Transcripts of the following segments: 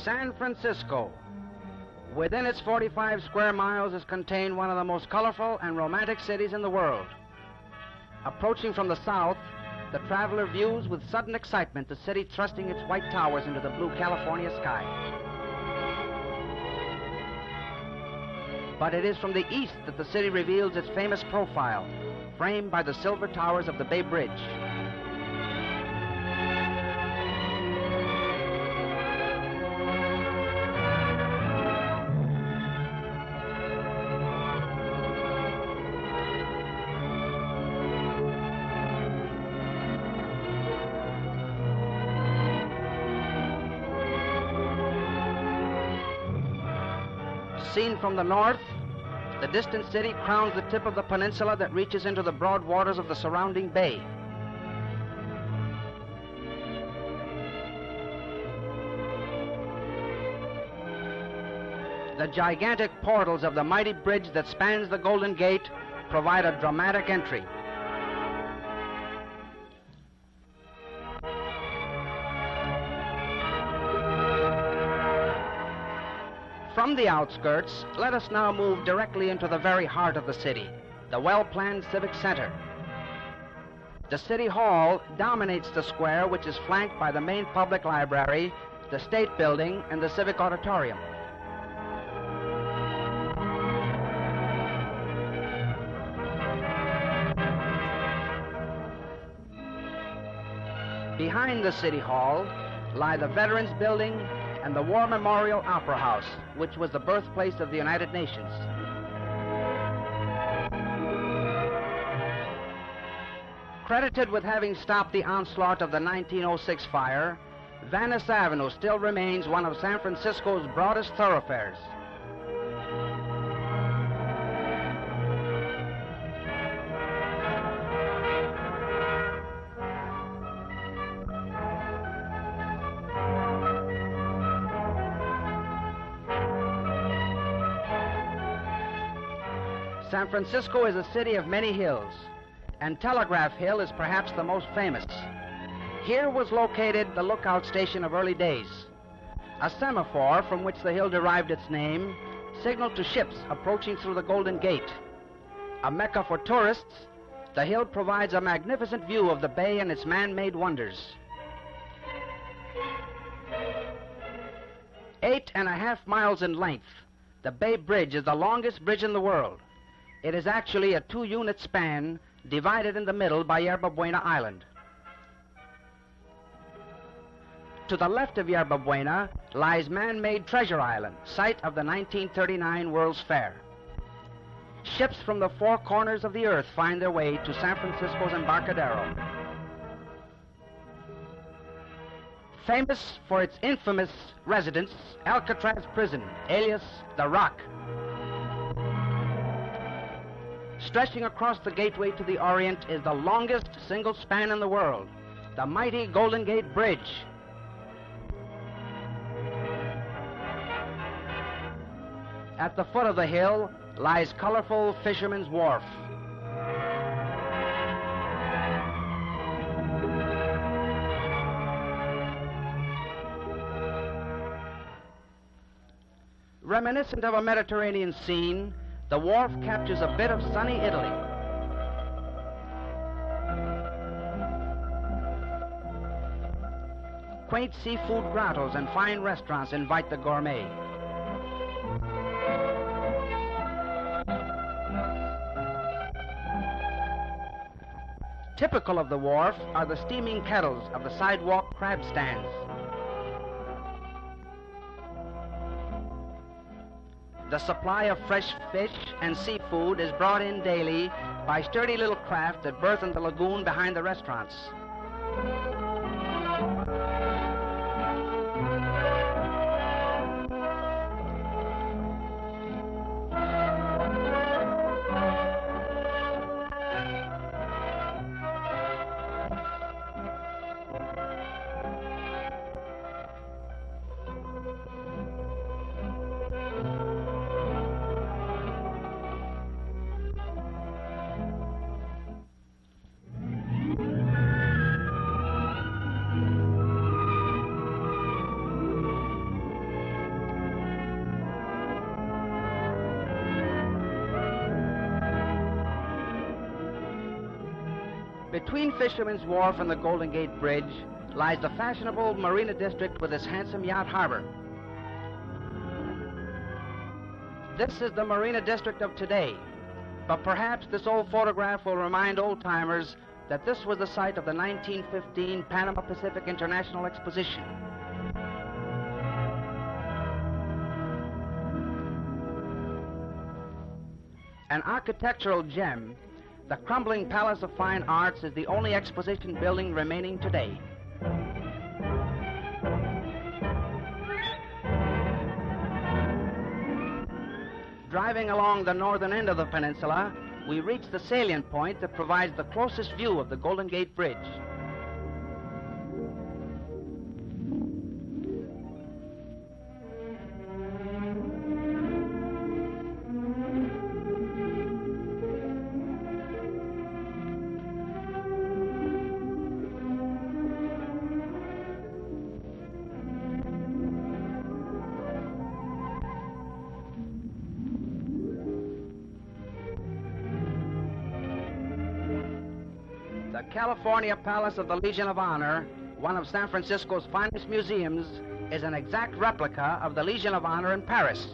San Francisco. Within its 45 square miles is contained one of the most colorful and romantic cities in the world. Approaching from the south, the traveler views with sudden excitement the city thrusting its white towers into the blue California sky. But it is from the east that the city reveals its famous profile, framed by the silver towers of the Bay Bridge. Seen from the north, the distant city crowns the tip of the peninsula that reaches into the broad waters of the surrounding bay. The gigantic portals of the mighty bridge that spans the Golden Gate provide a dramatic entry. From the outskirts, let us now move directly into the very heart of the city, the well-planned Civic Center. The City Hall dominates the square, which is flanked by the main public library, the State Building, and the Civic Auditorium. Behind the City Hall lie the Veterans Building and the War Memorial Opera House, which was the birthplace of the United Nations. Credited with having stopped the onslaught of the 1906 fire, Venice Avenue still remains one of San Francisco's broadest thoroughfares. San Francisco is a city of many hills, and Telegraph Hill is perhaps the most famous. Here was located the lookout station of early days. A semaphore, from which the hill derived its name, signaled to ships approaching through the Golden Gate. A mecca for tourists, the hill provides a magnificent view of the bay and its man-made wonders. 8.5 miles in length, the Bay Bridge is the longest bridge in the world. It is actually a 2-unit span divided in the middle by Yerba Buena Island. To the left of Yerba Buena lies man-made Treasure Island, site of the 1939 World's Fair. Ships from the 4 corners of the earth find their way to San Francisco's Embarcadero. Famous for its infamous residence, Alcatraz Prison, alias the Rock. Stretching across the gateway to the Orient is the longest single span in the world, the mighty Golden Gate Bridge. At the foot of the hill lies colorful Fisherman's Wharf. Reminiscent of a Mediterranean scene, the wharf captures a bit of sunny Italy. Quaint seafood grottos and fine restaurants invite the gourmet. Typical of the wharf are the steaming kettles of the sidewalk crab stands. The supply of fresh fish and seafood is brought in daily by sturdy little craft that berth in the lagoon behind the restaurants. Between Fisherman's Wharf and the Golden Gate Bridge lies the fashionable Marina District with its handsome yacht harbor. This is the Marina District of today, but perhaps this old photograph will remind old-timers that this was the site of the 1915 Panama Pacific International Exposition. An architectural gem, the crumbling Palace of Fine Arts is the only exposition building remaining today. Driving along the northern end of the peninsula, we reach the salient point that provides the closest view of the Golden Gate Bridge. The California Palace of the Legion of Honor, one of San Francisco's finest museums, is an exact replica of the Legion of Honor in Paris.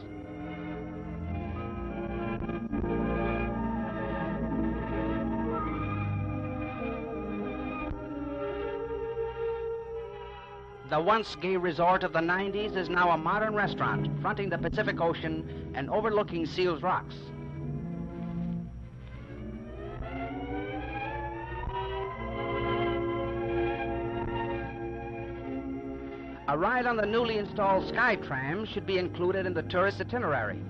The once gay resort of the 90s is now a modern restaurant fronting the Pacific Ocean and overlooking Seals Rocks. A ride on the newly installed SkyTram should be included in the tourist itinerary.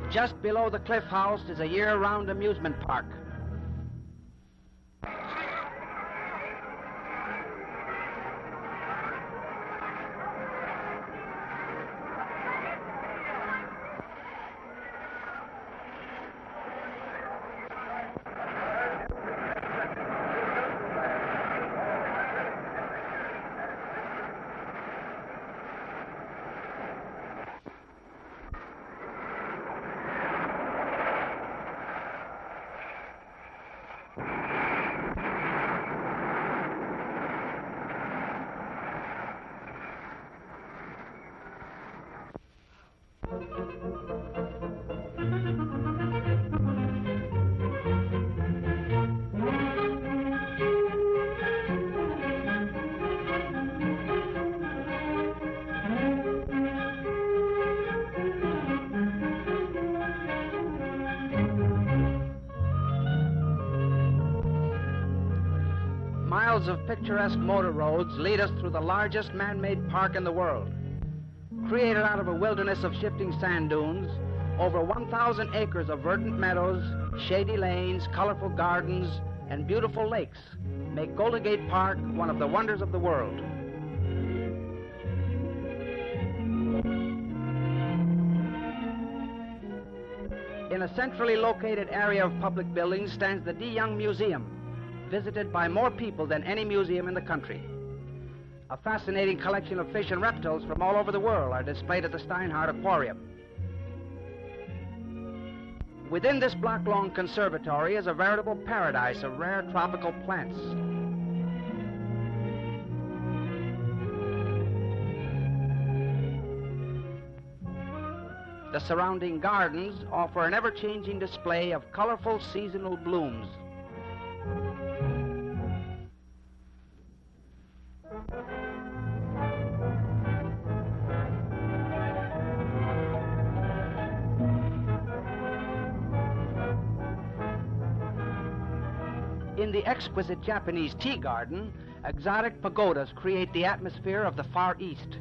Just below the Cliff House is a year-round amusement park. Miles of picturesque motor roads lead us through the largest man-made park in the world. Created out of a wilderness of shifting sand dunes, over 1,000 acres of verdant meadows, shady lanes, colorful gardens, and beautiful lakes make Golden Gate Park one of the wonders of the world. In a centrally located area of public buildings stands the De Young Museum, visited by more people than any museum in the country. A fascinating collection of fish and reptiles from all over the world are displayed at the Steinhardt Aquarium. Within this block-long conservatory is a veritable paradise of rare tropical plants. The surrounding gardens offer an ever-changing display of colorful seasonal blooms. In the exquisite Japanese tea garden, exotic pagodas create the atmosphere of the Far East.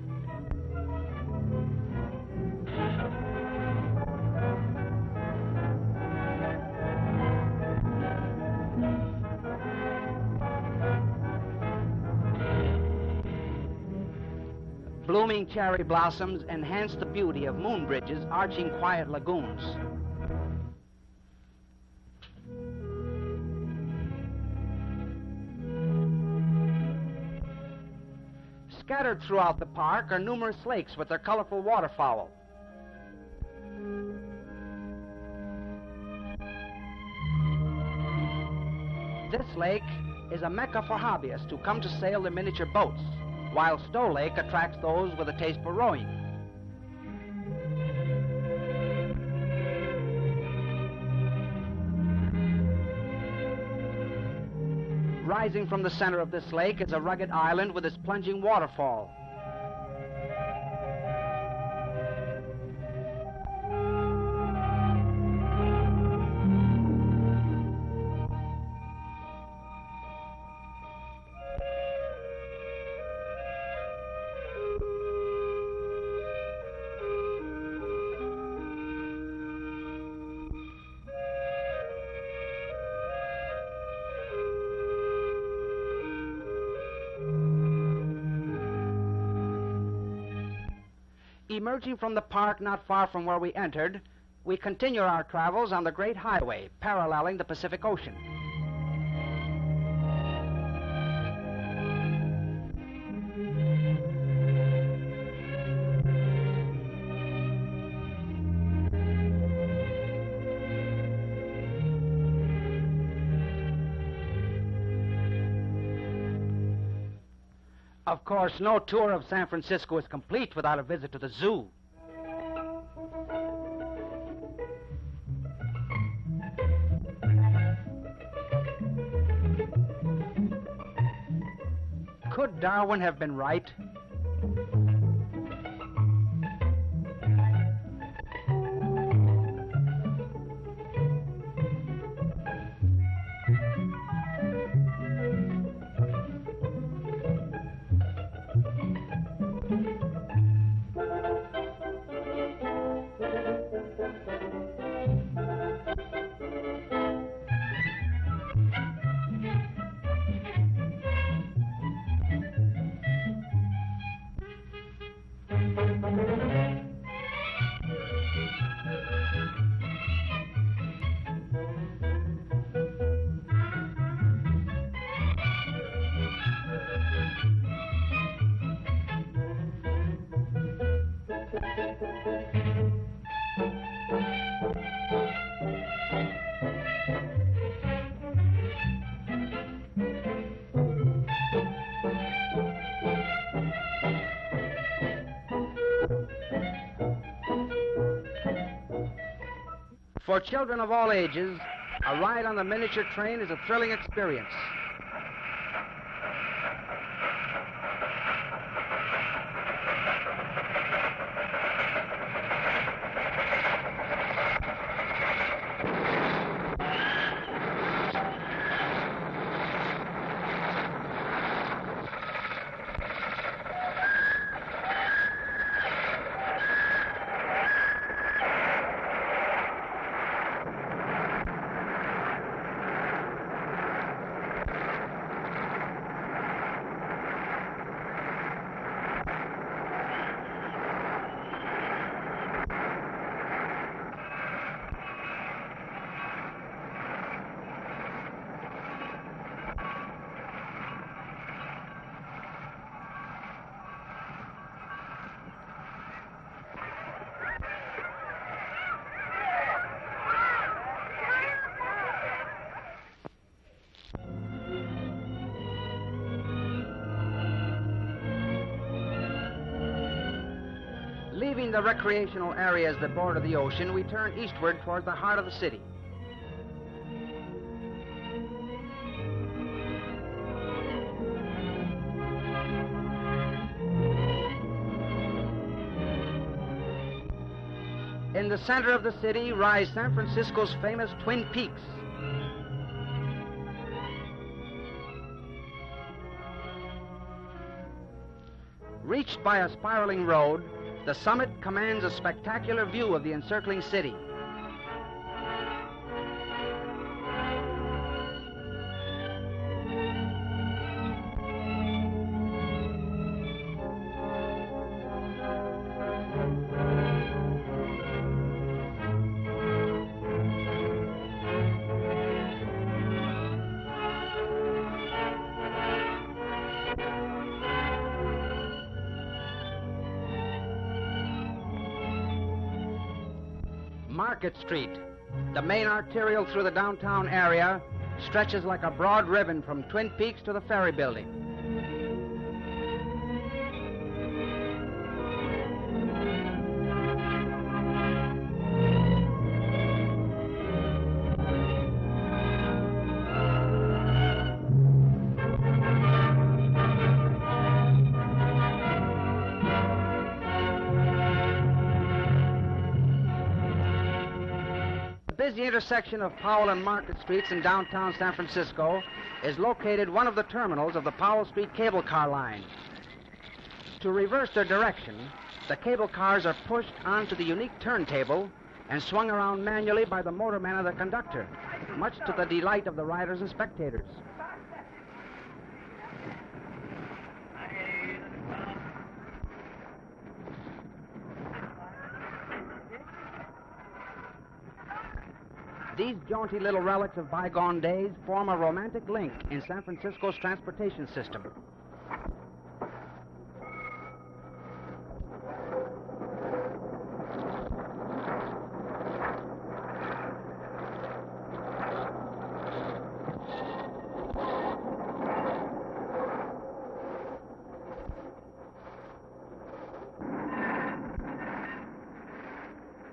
Blooming cherry blossoms enhance the beauty of moon bridges arching quiet lagoons. Scattered throughout the park are numerous lakes with their colorful waterfowl. This lake is a mecca for hobbyists who come to sail their miniature boats, while Stowe Lake attracts those with a taste for rowing. Rising from the center of this lake is a rugged island with its plunging waterfall. Emerging from the park not far from where we entered, we continue our travels on the Great Highway, paralleling the Pacific Ocean. Of course, no tour of San Francisco is complete without a visit to the zoo. Could Darwin have been right? For children of all ages, a ride on the miniature train is a thrilling experience. Leaving the recreational areas that border the ocean, we turn eastward toward the heart of the city. In the center of the city rise San Francisco's famous Twin Peaks. Reached by a spiraling road, the summit commands a spectacular view of the encircling city. Market Street, the main arterial through the downtown area, stretches like a broad ribbon from Twin Peaks to the Ferry Building. The intersection of Powell and Market Streets in downtown San Francisco is located one of the terminals of the Powell Street cable car line. To reverse their direction, the cable cars are pushed onto the unique turntable and swung around manually by the motorman and the conductor, much to the delight of the riders and spectators. These jaunty little relics of bygone days form a romantic link in San Francisco's transportation system.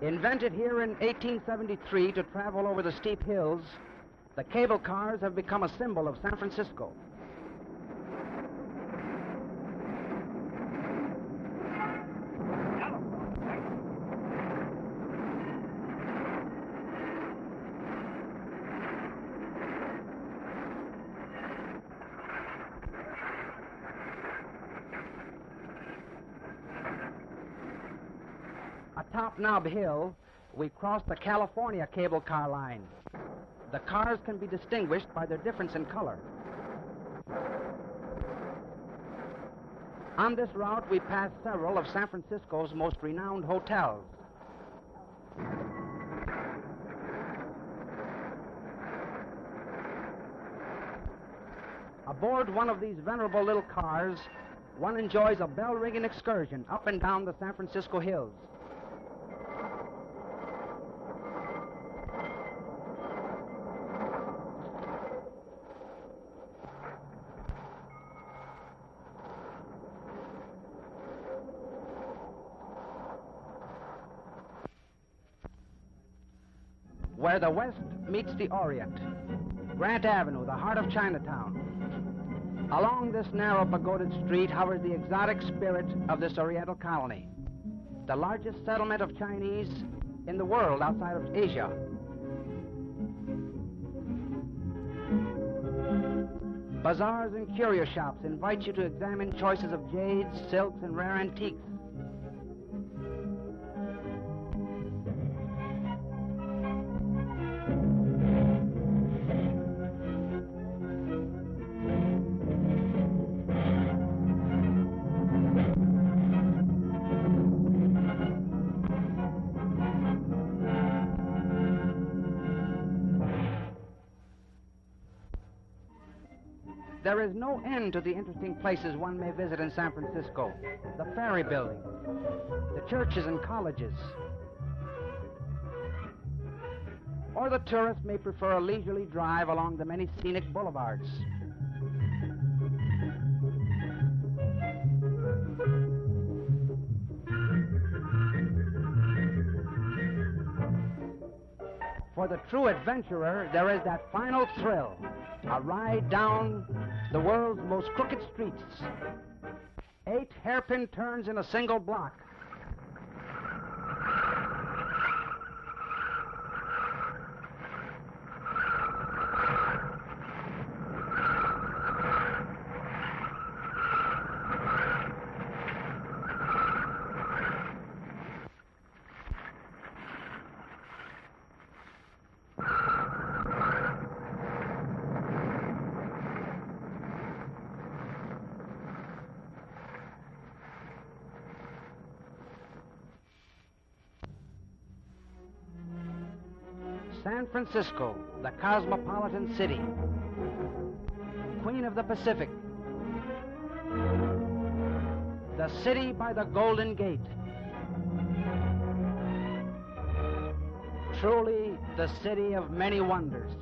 Invented here in 1873 to travel over the steep hills, the cable cars have become a symbol of San Francisco. Atop Nob Hill, we cross the California cable car line. The cars can be distinguished by their difference in color. On this route, we pass several of San Francisco's most renowned hotels. Aboard one of these venerable little cars, one enjoys a bell-ringing excursion up and down the San Francisco hills. Where the West meets the Orient, Grant Avenue, the heart of Chinatown. Along this narrow pagoded street hovers the exotic spirit of this Oriental colony, the largest settlement of Chinese in the world outside of Asia. Bazaars and curio shops invite you to examine choices of jades, silks, and rare antiques. There is no end to the interesting places one may visit in San Francisco. The Ferry Building, the churches and colleges. Or the tourist may prefer a leisurely drive along the many scenic boulevards. For the true adventurer, there is that final thrill, a ride down the world's most crooked streets. 8 hairpin turns in a single block. San Francisco, the cosmopolitan city, Queen of the Pacific, the city by the Golden Gate. Truly the city of many wonders.